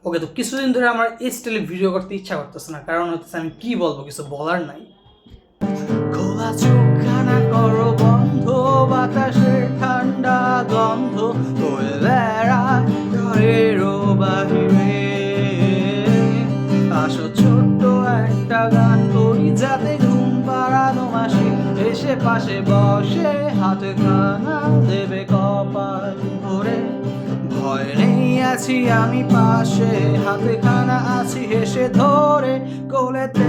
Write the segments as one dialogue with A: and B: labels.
A: ওকে, তো কিছুদিন ধরে আমার এই স্টাইলে ভিডিও করতে ইচ্ছা করতেছে না, কারণ হচ্ছে আমি কি বলবো, কিছু বলার নাই। খোলা চোখখানা করো বন্ধ, বাতাসের ঠান্ডা গন্ধ বয়ে বেড়ায় ঘরেরও বাহিরে। আসো ছোট্ট একটা গান করি, যাতে ঘুম পাড়ানো মাসি এসে পাশে বসে হাতে খানা দেবে কপাল ভরে। ভয় নেই, আছি আমি পাশে, হাতে খানা আছি হেসে ধরে। কোলেতে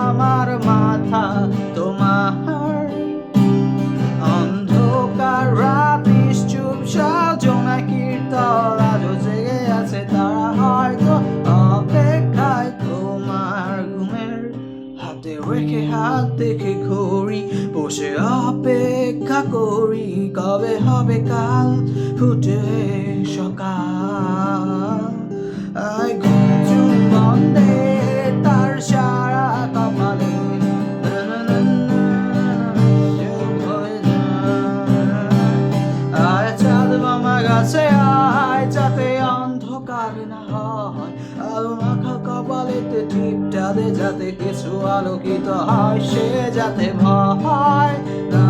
A: আমার মাথা তোমার, অন্ধকার রাত নিশ্চুপ সাল জোনাকির তল আজও জেগে আছে তারা, হয়তো অপেক্ষায় তোমার ঘুমের। হাতে রেখে হাত দেখে ঘড়ি, বসে অপেক্ষা করি কবে হবে কাল ফুটে সকাল। আই ঘুম বন্ধে তার সারা কপালে, আয় চাঁদ মামা গাছে আয়, যাতে অন্ধকার না হয়। আলো মাখা কপালেতে টিপটা দে, যাতে কিছু আলোকিত হয়, সে যাতে ভয় না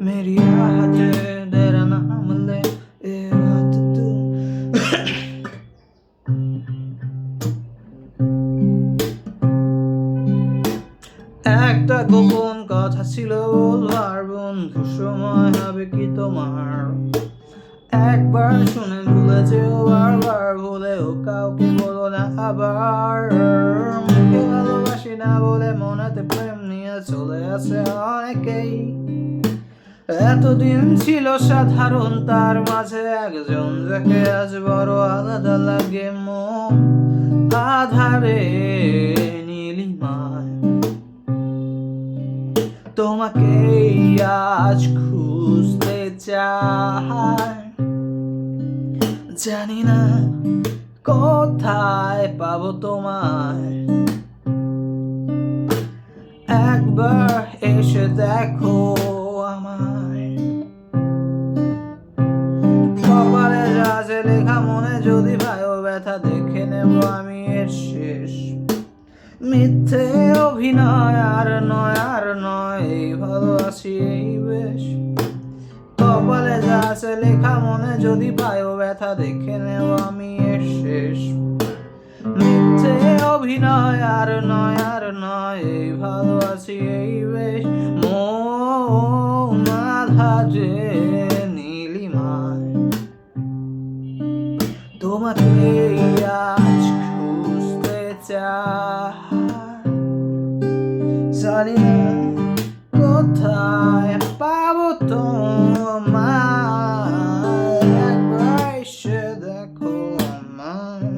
A: मेरी आहट तेरा नाम ले ए बात तू। একটা গোপন কথা ছিল বলবার, বন্ধু সময় হবে কি তোমার? একবার শুনে ভুলে যেও, বারবার ভুলেও কাউকে বলো না আবার। মুখে ভালোবাসি না বলে মনেতে প্রেম নিয়ে চলে আসে অনেকেই। এতদিন ছিল সাধারণ, তার মাঝে একজন যাকে আজ বড় আলাদা লাগে মন। আধারে নীলিমায় তোমাকেই আজ খুঁজতে চাই, জানি না কোথায় পাবো তোমায়। একবার এসে দেখো আমায়, কপালে যা আছে লেখা, মনে যদি ভাইও ব্যথা দেখে নেব আমি এর শেষ। মিথ্যে অভিনয় আর নয় আর নয়, এই ভালোবাসি এই বেশ। কপালে যা আছে লেখা, মনে যদি পায়ও ব্যথা দেখে নেব আমি এর শেষ। মিথ্যে অভিনয় আর নয় আর নয়, এই ভালোবাসি এই বেশ। মন আধারে নীলিমায় তোমাকে আজ খুঁজতে চাই, জানি না কোথায় পাবো তোমায়। একবার এসে দেখো আমায়।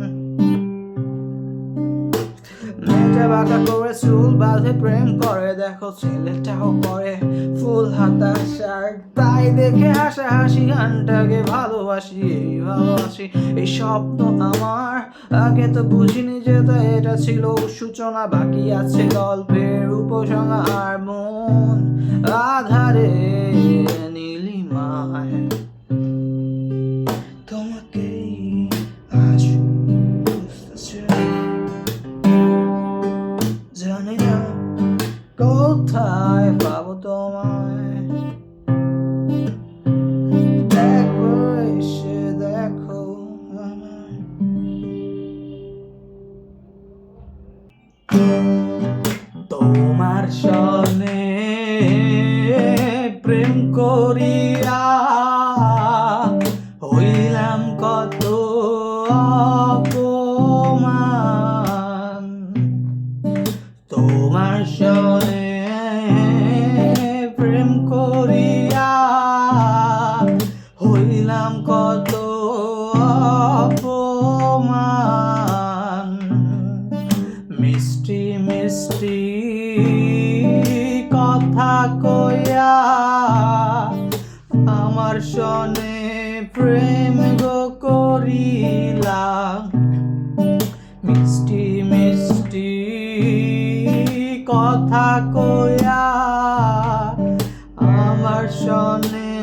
A: মেয়েটা বাঁকা করে চুল বাঁধে প্রেম করে, দেখো ছেলেটাও পরে ফুল হাতা শার্ট। তাই দেখে হাসা হাসি গানটাকে ভালোবাসি, এই ভালোবাসি এই স্বপ্ন আমার। আগে তো বুঝিনি যে এটা ছিল সূচনা, বাকি আছে গল্পের উপসংহার। মন আধারে নীলিমায় তোমাকেই আজ খুঁজতে চাই, জানি না কোথায় পাবো তোমায়। একবার এসে দেখো আমায়। তোমার সনে প্রেম করিয়া সনে প্রেম গো করিলাম, মিষ্টি মিষ্টি কথা কয়া আমার সনে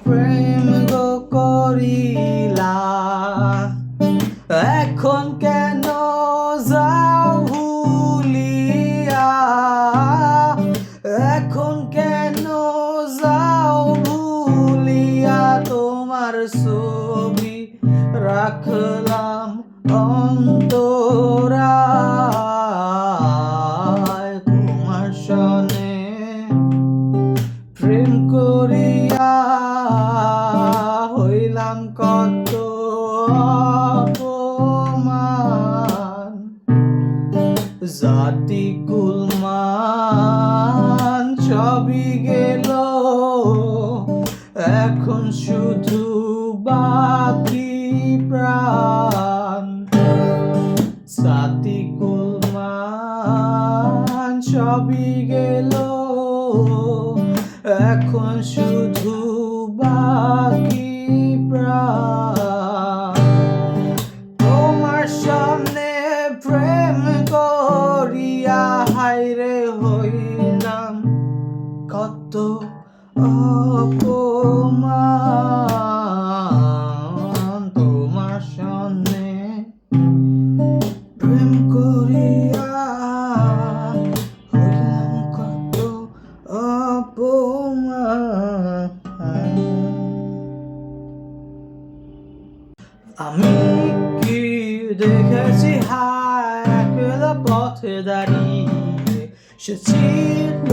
A: প্রেম গো করিলাম। এখন কেন যাও ভুলিয়া, এখন কেন যাও ভুলিয়া, তোমার ছবি রাখলাম অন্তরায়। তোমার সনে প্রেম করিয়া হইলাম কত অপমান, জাতি কুলমান সবই গেল, এখন শুধু বাকি প্রাণ। জাতি কুলমান সবই গেল, এখন শুধু বাকি প্রাণ। তোমার সামনে প্রেম করিয়া হায়রে হইলাম কত অপমান। তোমার সামনে প্রেম করিয়া হইলাম কত অপমান। আমি কি দেখেছি হায় একলা পথে দাঁড়িয়ে, সে ছিল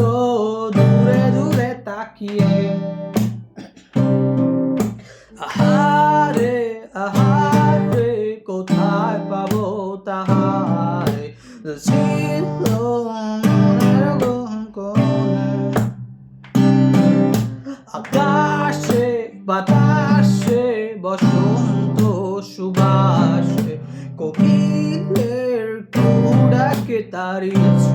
A: দূরে দূরে তাকিয়ে। আহারে আহারে কোথায় পাবো তাহারে, ছিল মনের কোণে। আকাশে বাতাসে বসন্ত সুবাসে কোকিলের কুড়াকে তাড়িয়েছে।